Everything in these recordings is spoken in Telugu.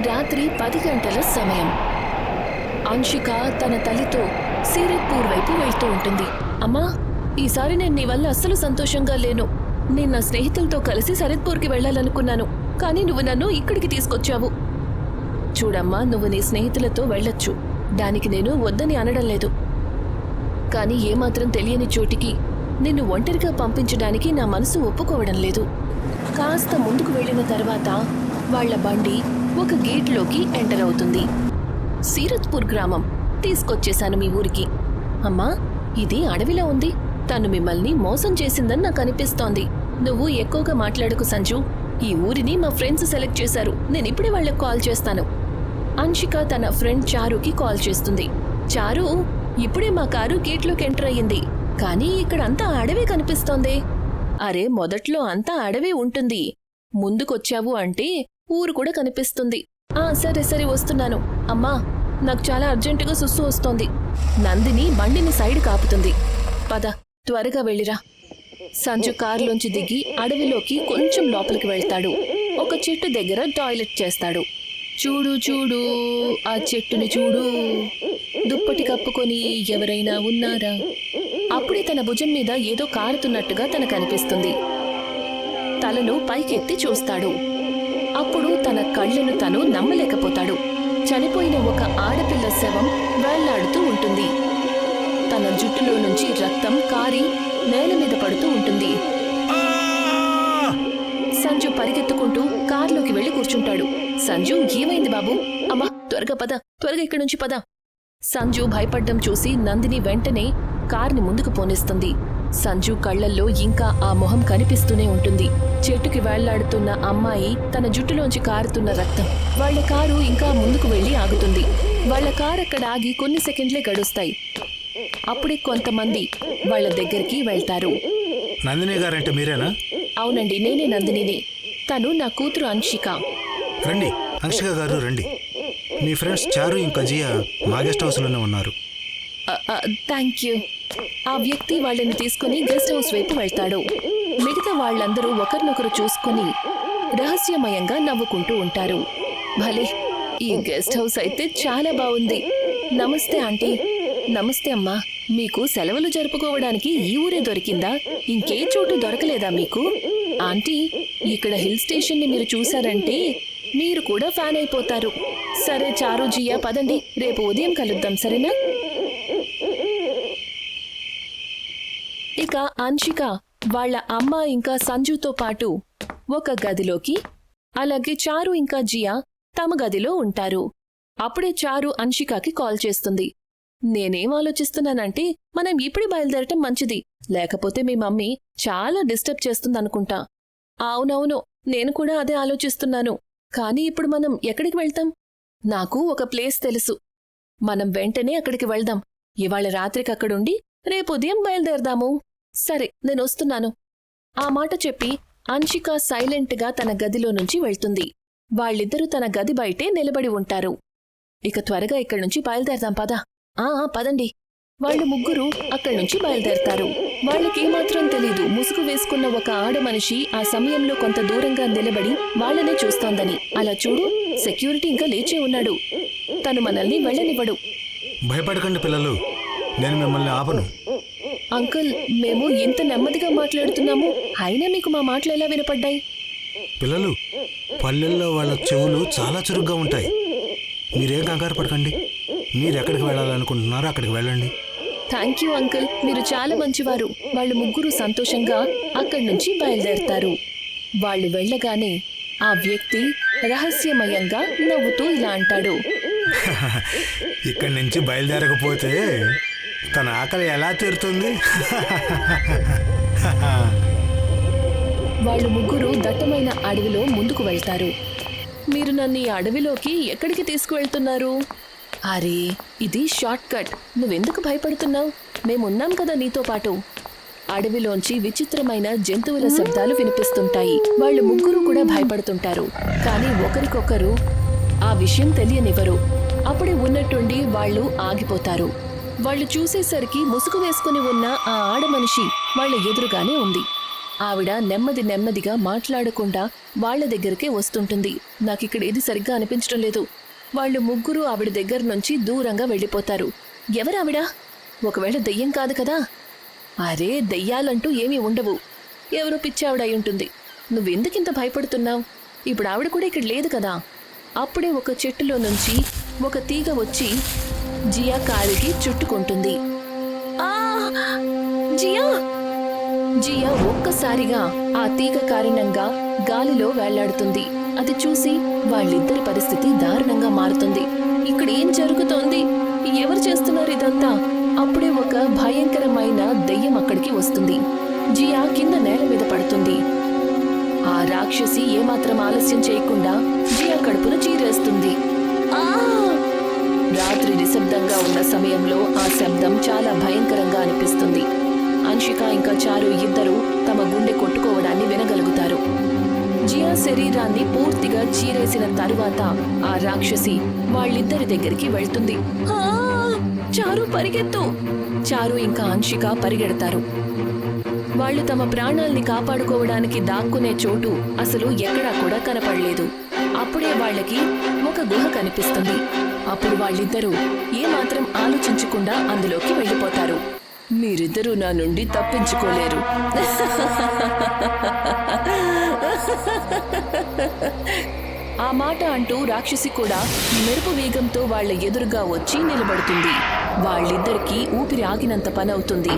రాత్రి 10 గంటల సమయం. అంశిక తన తల్లితో సీరత్పూర్ వైపు వెళ్తూ ఉంటుంది. అమ్మా, ఈసారి నేను నీ వల్ల అస్సలు సంతోషంగా లేను. నేను నా స్నేహితులతో కలిసి సరత్పూర్కి వెళ్లాలనుకున్నాను, కానీ నువ్వు నన్ను ఇక్కడికి తీసుకొచ్చావు. చూడమ్మా, నువ్వు నీ స్నేహితులతో వెళ్ళొచ్చు, దానికి నేను వద్దని అనడం లేదు. కానీ ఏమాత్రం తెలియని చోటికి నిన్ను ఒంటరిగా పంపించడానికి నా మనసు ఒప్పుకోవడం లేదు. కాస్త ముందుకు వెళ్లిన తర్వాత వాళ్ల బండి ఒక గేట్లోకి ఎంటర్ అవుతుంది. సీరత్పూర్ గ్రామం. తీసుకొచ్చేశాను మీ ఊరికి. అమ్మా, ఇది అడవిలో ఉంది. తను మిమ్మల్ని మోసం చేసిందని నాకు అనిపిస్తోంది. నువ్వు ఎక్కువగా మాట్లాడకు సంజు. ఈ ఊరిని మా ఫ్రెండ్స్ సెలెక్ట్ చేశారు. నేనిప్పుడే వాళ్లకు కాల్ చేస్తాను. అంశిక తన ఫ్రెండ్ చారుకి కాల్ చేస్తుంది. చారు, ఇప్పుడే మా కారు గేట్లోకి ఎంటర్ అయ్యింది, కానీ ఇక్కడ అంతా అడవి కనిపిస్తోంది. అరే, మొదట్లో అంతా అడవి ఉంటుంది. ముందుకొచ్చావు అంటే ఊరు కూడా కనిపిస్తుంది. సరే సరే, వస్తున్నాను. అమ్మా, నాకు చాలా అర్జెంటుగా సుస్సు వస్తోంది. నందిని బండిని సైడ్ కాపుతుంది. పద, త్వరగా వెళ్ళిరా. సంజు కారులోంచి దిగి అడవిలోకి కొంచెం లోపలికి వెళ్తాడు. ఒక చెట్టు దగ్గర టాయిలెట్ చేస్తాడు. చూడు చూడు, ఆ చెట్టుని చూడు. దుప్పటి కప్పుకొని ఎవరైనా ఉన్నారా? అప్పుడే తన భుజం మీద ఏదో కారుతున్నట్టుగా తనకు అనిపిస్తుంది. తలను పైకెత్తి చూస్తాడు. అప్పుడు తన కళ్ళను తను నమ్మలేకపోతాడు. చనిపోయిన ఒక ఆడపిల్ల శవం వేళ్లాడుతూ ఉంటుంది. తన జుట్టులో నుంచి రక్తం కారి నేల మీద పడుతూ ఉంటుంది. సంజు పరిగెత్తుకుంటూ కారులోకి వెళ్లి కూర్చుంటాడు. సంజు, ఏమైంది బాబు? అమ్మా, త్వరగా పద, త్వరగా ఇక్కడి నుంచి పద. సంజు భయపడ్డం చూసి నందిని వెంటనే కార్ని ముందుకు పోనిస్తుంది. సంజు కళ్లల్లో ఇంకా ఆ మొహం కనిపిస్తూనే ఉంటుంది. చెట్టుకి వేళ్లాడుతున్న అమ్మాయి, తన జుట్టులోంచి కారుతున్న రక్తం. వాళ్ల కారు ఇంకా ముందుకు వెళ్లి ఆగుతుంది. వాళ్ల కారు అక్కడ ఆగి కొన్ని సెకండ్లే గడుస్తాయి. అప్పుడే కొంతమంది వాళ్ల దగ్గరికి వెళ్తారు. నందిని గారంటే మీరేనా? అవునండి, నేనే నందినిని. తను నా కూతురు అంశిక. రండి అంశిక గారు, రండి. మీ ఫ్రెండ్స్ చారు ఇంకా జియా మా గెస్ట్ హౌస్లోనే ఉన్నారు. Thank you. ఆ వ్యక్తి వాళ్ళని తీసుకుని గెస్ట్ హౌస్ వైపు వెళ్తాడు. మిగతా వాళ్ళందరూ ఒకరినొకరు చూసుకుని రహస్యమయంగా నవ్వుకుంటూ ఉంటారు. భలే, ఈ గెస్ట్ హౌస్ అయితే చాలా బాగుంది. నమస్తే ఆంటీ. నమస్తే అమ్మా. మీకు సెలవులు జరుపుకోవడానికి ఈ ఊరే దొరికిందా? ఇంకే చోటు దొరకలేదా మీకు? ఆంటీ, ఇక్కడ హిల్ స్టేషన్ ని మీరు చూసారంటే మీరు కూడా ఫ్యాన్ అయిపోతారు. సరే చారు, జియా, పదండి, రేపు ఉదయం కలుద్దాం, సరేనా? ఇక అంశిక వాళ్ల అమ్మ ఇంకా సంజుతో పాటు ఒక గదిలోకి, అలాగే చారు ఇంకా జియా తమ గదిలో ఉంటారు. అప్పుడే చారు అంశికకి కాల్ చేస్తుంది. నేనేం ఆలోచిస్తున్నానంటే, మనం ఇప్పుడే బయలుదేరటం మంచిది, లేకపోతే మీ మమ్మీ చాలా డిస్టర్బ్ చేస్తుందనుకుంటా. అవునవును, నేను కూడా అదే ఆలోచిస్తున్నాను. కానీ ఇప్పుడు మనం ఎక్కడికి వెళ్తాం? నాకు ఒక ప్లేస్ తెలుసు. మనం వెంటనే అక్కడికి వెళ్దాం. ఇవాళ రాత్రికి అక్కడుండి రేపు ఉదయం బయలుదేరదాము. సరే, నేనొస్తున్నాను. ఆ మాట చెప్పి అంశిక సైలెంట్గా తన గదిలో నుంచి వెళ్తుంది. వాళ్ళిద్దరూ తన గది బయటే నిలబడి ఉంటారు. ఇక త్వరగా ఇక్కడి నుంచి బయలుదేరదాం, పద. పదండి. వాళ్ళు ముగ్గురు అక్కడి నుంచి బయలుదేరతారు. వాళ్ళకేమాత్రం తెలీదు, ముసుగు వేసుకున్న ఒక ఆడమనిషి ఆ సమయంలో కొంత దూరంగా నిలబడి వాళ్ళనే చూస్తోందని. అలా చూడు, సెక్యూరిటీ ఇంకా లేచే ఉన్నాడు. తను మనల్ని వెళ్ళనివ్వడు. భయపడకండి పిల్లలు, నేను మిమ్మల్ని ఆపను. అంకుల్, మేము ఎంత నెమ్మదిగా మాట్లాడుతున్నాము, అయినా మీకు మా మాటలు ఎలా వినపడ్డాయి? పిల్లలు, పల్లెల్లో వాళ్ళ చెవులు చాలా చురుగ్గా ఉంటాయి. మీరేం కంగారు పడకండి. మీరెక్కడికి వెళ్ళాలనుకుంటున్నారో అక్కడికి వెళ్ళండి. థ్యాంక్ యూ అంకుల్, మీరు చాలా మంచివారు. వాళ్ళు ముగ్గురు సంతోషంగా అక్కడి నుంచి బయలుదేరతారు. వాళ్ళు వెళ్ళగానే ఆ వ్యక్తి రహస్యమయంగా నవ్వుతూ ఇలా అంటాడు. ఇక్కడి నుంచి బయలుదేరకపోతే తన ఆకలి ఎలా తీరుతుంది? వాళ్ళు ముగ్గురు దట్టమైన అడవిలో ముందుకు వెళ్తారు. మీరు నన్ను ఈ అడవిలోకి ఎక్కడికి తీసుకువెళ్తున్నారు? అరే, ఇది షార్ట్ కట్. నువ్వెందుకు భయపడుతున్నావు? మేమున్నాం కదా నీతో పాటు. అడవిలోంచి విచిత్రమైన జంతువుల శబ్దాలు వినిపిస్తుంటాయి. వాళ్ళు ముగ్గురు కూడా భయపడుతుంటారు, కానీ ఒకరికొకరు ఆ విషయం తెలియనివ్వరు. అప్పుడే ఉన్నట్టుండి వాళ్ళు ఆగిపోతారు. వాళ్ళు చూసేసరికి ముసుగు వేసుకుని ఉన్న ఆ ఆడమనిషి వాళ్ళ ఎదురుగానే ఉంది. ఆవిడ నెమ్మదిగా మాట్లాడకుండా వాళ్ల దగ్గరికే వస్తుంటుంది. నాకిక్కడ ఏది సరిగ్గా అనిపించడం లేదు. వాళ్ళు ముగ్గురు ఆవిడ దగ్గర నుంచి దూరంగా వెళ్ళిపోతారు. ఎవరావిడ? ఒకవేళ దెయ్యం కాదు కదా? అరే, దెయ్యాలంటూ ఏమీ ఉండవు. ఎవరో పిచ్చావిడ అయి ఉంటుంది. నువ్వెందుకింత భయపడుతున్నావు? ఇప్పుడు ఆవిడ కూడా ఇక్కడ లేదు కదా. అప్పుడే ఒక చెట్టులో నుంచి ఒక తీగ వచ్చి జియా కాలికి చుట్టుకుంటుంది. జియా ఒక్కసారిగా ఆ తీగ కారణంగా గాలిలో వేళ్లాడుతుంది. అది చూసి వాళ్ళిద్దరి పరిస్థితి దారుణంగా మారుతుంది. ఇక్కడ ఏం జరుగుతోంది? ఎవరు చేస్తున్నారు ఇదంతా? అప్పుడే ఒక భయంకరమైన దెయ్యం అక్కడికి వస్తుంది. జియా కింద నేల మీద పడుతుంది. ఆ రాక్షసి ఏమాత్రం ఆలస్యం చేయకుండా జియా కడుపును చీరేస్తుంది. రాత్రి నిశ్శబ్దంగా ఉన్న సమయంలో ఆ శబ్దం చాలా భయంకరంగా అనిపిస్తుంది. అన్షిక ఇంకా చారు ఇద్దరూ తమ గుండె కొట్టుకోవడాన్ని వినగలుగుతారు. జియా శరీరాన్ని పూర్తిగా చీరేసిన తరువాత ఆ రాక్షసి వాళ్ళిద్దరి దగ్గరికి వెళ్తుంది. చారు పరిగెత్తు! చారు ఇంకా అన్షిక పరిగెడతారు. వాళ్ళు తమ ప్రాణాల్ని కాపాడుకోవడానికి దాక్కునే చోటు అసలు ఎక్కడా కూడా కనపడలేదు. అప్పుడే వాళ్ళకి ఒక గుహ కనిపిస్తుంది. అప్పుడు వాళ్ళిద్దరూ ఏమాత్రం ఆలోచించకుండా అందులోకి వెళ్ళిపోతారు. మీరిద్దరూ నా నుండి తప్పించుకోలేరు. ఆ మాట అంటూ రాక్షసి కూడా మెరుపు వేగంతో వాళ్ల ఎదురుగా వచ్చి నిలబడుతుంది. వాళ్ళిద్దరికీ ఊపిరి ఆగినంత పనవుతుంది.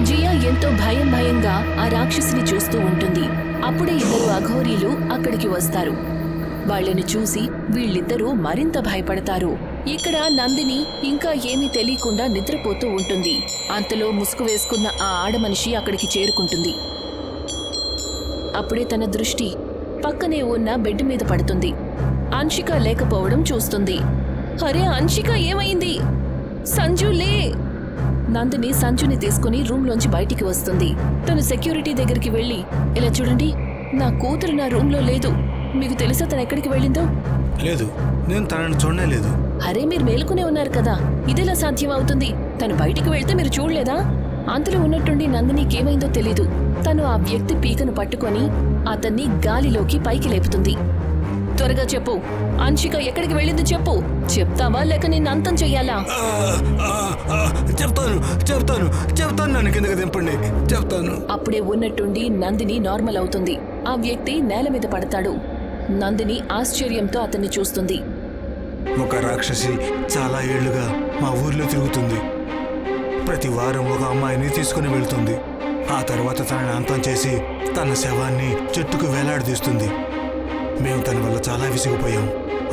జియా ఎంతో భయంగా ఆ రాక్షసిని చూస్తూ ఉంటుంది. అప్పుడే ఇద్దరు అఘోరీలు అక్కడికి వస్తారు. వాళ్ళని చూసి వీళ్ళిద్దరూ మరింత భయపడతారు. ఇక్కడ నందిని ఇంకా ఏమీ తెలియకుండా నిద్రపోతూ ఉంటుంది. అంతలో ముసుగు వేసుకున్న ఆ ఆడమనిషి అక్కడికి చేరుకుంటుంది. అప్పుడే తన దృష్టి పక్కనే ఉన్న బెడ్ మీద పడుతుంది. అన్షిక లేకపోవడం చూస్తుంది. అరే అన్షిక, ఏమైంది? సంజు లే! నందిని సంజుని తీసుకుని రూమ్లోంచి బయటికి వస్తుంది. తను సెక్యూరిటీ దగ్గరికి వెళ్ళి, ఇలా చూడండి, నా కూతురు నా రూమ్లో లేదు. మీకు తెలుసా తను ఎక్కడికి వెళ్ళిందో? లేదు, నేను తనని చూడలేదు. అరే, మీరు మేలుకునే ఉన్నారు కదా, ఇదెలా సాధ్యం అవుతుంది? తను బయటికి వెళ్తే మీరు చూడలేదా? అంతలో ఉన్నట్టుండి నందినికి ఏమైందో తెలీదు. తను ఆ వ్యక్తి పీకను పట్టుకొని అతన్ని గాలిలోకి పైకి లేపుతుంది. త్వరగా చెప్పు, అన్షిక ఎక్కడికి వెళ్ళింది చెప్పు. చెప్తావా లేక నిన్ను అంతం చెయ్యాలా? చెప్తాను నన్ను కిందకి దింపండి, చెప్తాను. అప్పుడే ఉన్నట్టుండి నందిని నార్మల్ అవుతుంది. ఆ వ్యక్తి నేల మీద పడతాడు. నందిని ఆశ్చర్యంతో అతన్ని చూస్తుంది. ఒక రాక్షసి చాలా ఏళ్లుగా మా ఊర్లో తిరుగుతుంది. ప్రతి వారం ఒక అమ్మాయిని తీసుకుని వెళ్తుంది. ఆ తర్వాత తనని అంతం చేసి తన శవాన్ని చెట్టుకు వేలాడదీస్తుంది. మేము తన వల్ల చాలా విసిగిపోయాం.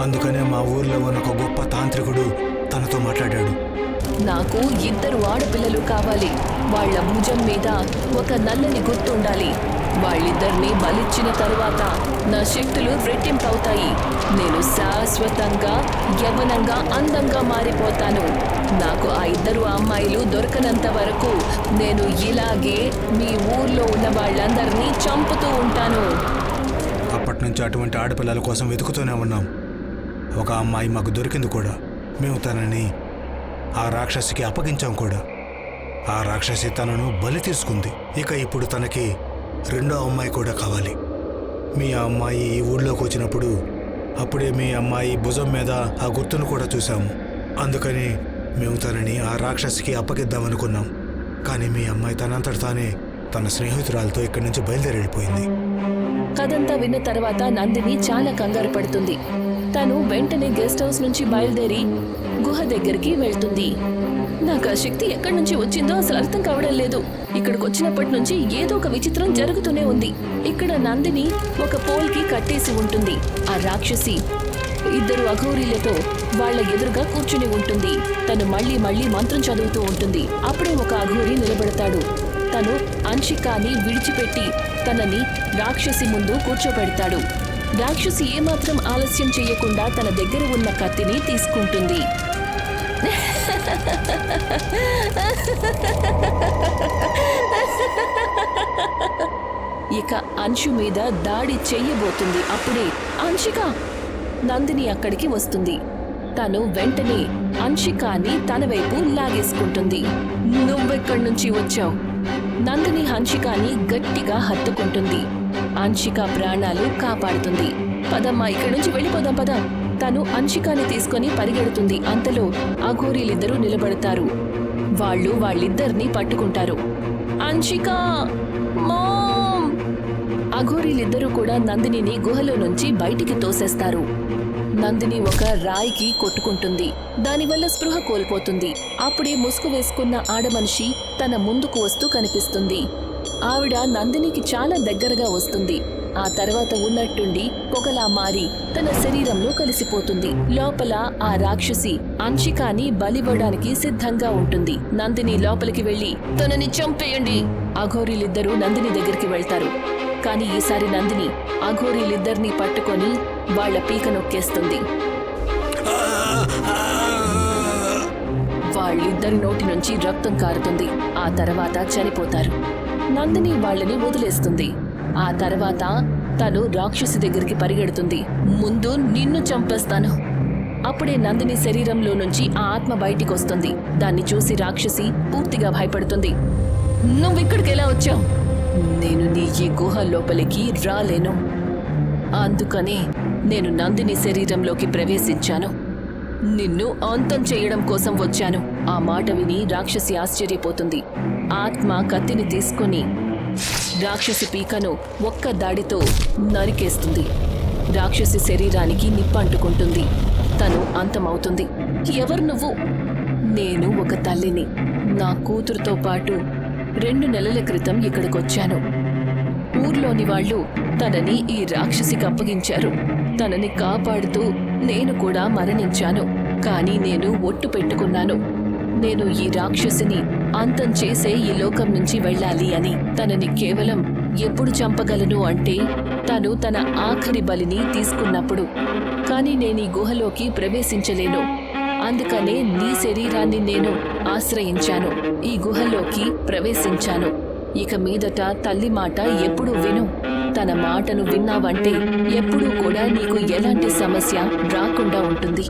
అందుకనే మా ఊర్లో ఉన్న ఒక గొప్ప తాంత్రికుడు తనతో మాట్లాడాడు. నాకు 2 ఆడపిల్లలు కావాలి. వాళ్ల భుజం మీద ఒక నల్లని గుర్తు ఉండాలి. వాళ్ళిద్దరినీ బలిచ్చిన తరువాత నా శక్తులు రెట్టింపవుతాయి. నేను శాశ్వతంగా యవ్వనంగా అందంగా మారిపోతాను. నాకు ఆ 2 అమ్మాయిలు దొరకనంత వరకు నేను ఇలాగే మీ ఊర్లో ఉన్న వాళ్ళందరినీ చంపుతూ ఉంటాను. అప్పటి నుంచి అటువంటి ఆడపిల్లల కోసం వెతుకుతూనే ఉన్నాం. ఒక అమ్మాయి మాకు దొరికింది కూడా. మేము తనని ఆ రాక్షసికి అప్పగించాం కూడా. ఆ రాక్షసి తనను బలి తీసుకుంది. ఇక ఇప్పుడు తనకి 2వ అమ్మాయి కూడా కావాలి. మీ అమ్మాయి ఈ ఊళ్ళోకి వచ్చినప్పుడు అప్పుడే మీ అమ్మాయి భుజం మీద ఆ గుర్తును కూడా చూసాము. అందుకని మేము తనని ఆ రాక్షసికి అప్పగిద్దామనుకున్నాం. కానీ మీ అమ్మాయి తనంతట తానే తన స్నేహితురాలతో ఇక్కడి నుంచి బయలుదేరిపోయింది. కథంతా విన్న తర్వాత నందిని చాలా కంగారు పడుతుంది. తను వెంటనే గెస్ట్ హౌస్ నుంచి బయలుదేరి గుహ దగ్గరికి వెళ్తుంది. నాకు ఆ శక్తి ఎక్కడి నుంచి వచ్చిందో అసలు అర్థం కావడం లేదు. ఇక్కడికి వచ్చినప్పటి నుంచి ఏదో ఒక విచిత్రం జరుగుతూనే ఉంది. ఇక్కడ నందిని ఒక పోల్కి కట్టేసి ఉంటుంది. ఆ రాక్షసి 2 అఘోరీలతో వాళ్ల ఎదురుగా కూర్చుని ఉంటుంది. తను మళ్ళీ మంత్రం చదువుతూ ఉంటుంది. అప్పుడే ఒక అఘోరీ నిలబడతాడు. తను అన్షికాని విడిచిపెట్టి తనని రాక్షసి ముందు కూర్చోబెడతాడు. రాక్షసి ఏమాత్రం ఆలస్యం చేయకుండా తన దగ్గర ఉన్న కత్తిని తీసుకుంటుంది. ఇక అంశు మీద దాడి చెయ్యబోతుంది. అప్పుడే అన్షిక! నందిని అక్కడికి వస్తుంది. తను వెంటనే అన్షికాని తన వైపు లాగేసుకుంటుంది. నువ్వెక్కడి నుంచి వచ్చావు? నందిని హన్షికాని గట్టిగా హత్తుకుంటుంది. హన్షిక ప్రాణాలు కాపాడుతుంది. పదమ్మా, ఇక్కడి నుంచి వెళ్ళిపోదాం పద. తను హన్షికాని తీసుకొని పరిగెడుతుంది. అంతలో అఘోరీలిద్దరూ నిలబడతారు. వాళ్ళిద్దరినీ పట్టుకుంటారు. హన్షిక, మామ్! అఘోరీలిద్దరూ కూడా నందినిని గుహలో నుంచి బయటికి తోసేస్తారు. నందిని ఒక రాయికి కొట్టుకుంటుంది. దానివల్ల స్పృహ కోల్పోతుంది. అప్పుడే ముసుగు వేసుకున్న ఆడమనిషి తన ముందుకు వస్తూ కనిపిస్తుంది. ఆవిడ నందినికి చాలా దగ్గరగా వస్తుంది. ఆ తర్వాత ఉన్నట్టుండి పొగలా మారి తన శరీరంలో కలిసిపోతుంది. లోపల ఆ రాక్షసి హన్షికాని బలివ్వడానికి సిద్ధంగా ఉంటుంది. నందిని లోపలికి వెళ్లి తనని చంపేయండి. అఘోరీలిద్దరూ నందిని దగ్గరికి వెళ్తారు. కానీ ఈసారి నందిని అఘోరీలిద్దరినీ పట్టుకొని వాళ్ల పీక నొక్కేస్తుంది. వాళ్ళిద్దరి నోటి నుంచి రక్తం కారుతుంది. ఆ తర్వాత చనిపోతారు. నందిని వాళ్ళని వదిలేస్తుంది. ఆ తర్వాత తను రాక్షసి దగ్గరికి పరిగెడుతుంది. ముందు నిన్ను చంపేస్తాను. అప్పుడే నందిని శరీరంలో నుంచి ఆ ఆత్మ బయటికొస్తుంది. దాన్ని చూసి రాక్షసి పూర్తిగా భయపడుతుంది. నువ్విక్కడికి ఎలా వచ్చావు? నేను నీ ఈ గుహ లోపలికి రాలేను. అందుకనే నేను నందిని శరీరంలోకి ప్రవేశించాను. నిన్ను అంతం చేయడం కోసం వచ్చాను. ఆ మాట విని రాక్షసి ఆశ్చర్యపోతుంది. ఆత్మ కత్తిని తీసుకుని రాక్షసి పీకను ఒక్క దాడితో నరికేస్తుంది. రాక్షసి శరీరానికి నిప్పంటుకుంటుంది. తను అంతమవుతుంది. ఎవరు నువ్వు? నేను ఒక తల్లిని. నా కూతురుతో పాటు 2 నెలల క్రితం ఇక్కడికొచ్చాను. ఊర్లోని వాళ్ళు తనని ఈ రాక్షసికి అప్పగించారు. తనని కాపాడుతూ నేను కూడా మరణించాను. కానీ నేను ఒట్టు పెట్టుకున్నాను. నేను ఈ రాక్షసిని అంతం చేసే ఈ లోకం నుంచి వెళ్ళాలి అని. తనని కేవలం ఎప్పుడు చంపగలను అంటే తను తన ఆఖరి బలిని తీసుకున్నప్పుడు. కానీ నేను ఈ గుహలోకి ప్రవేశించలేను. అందుకనే నీ శరీరాన్ని నేను ఆశ్రయించాను. ఈ గుహలోకి ప్రవేశించాను. ఇక మీదట తల్లి మాట ఎప్పుడూ విను. తన మాటను విన్నావంటే ఎప్పుడూ కూడా నీకు ఎలాంటి సమస్య రాకుండా ఉంటుంది.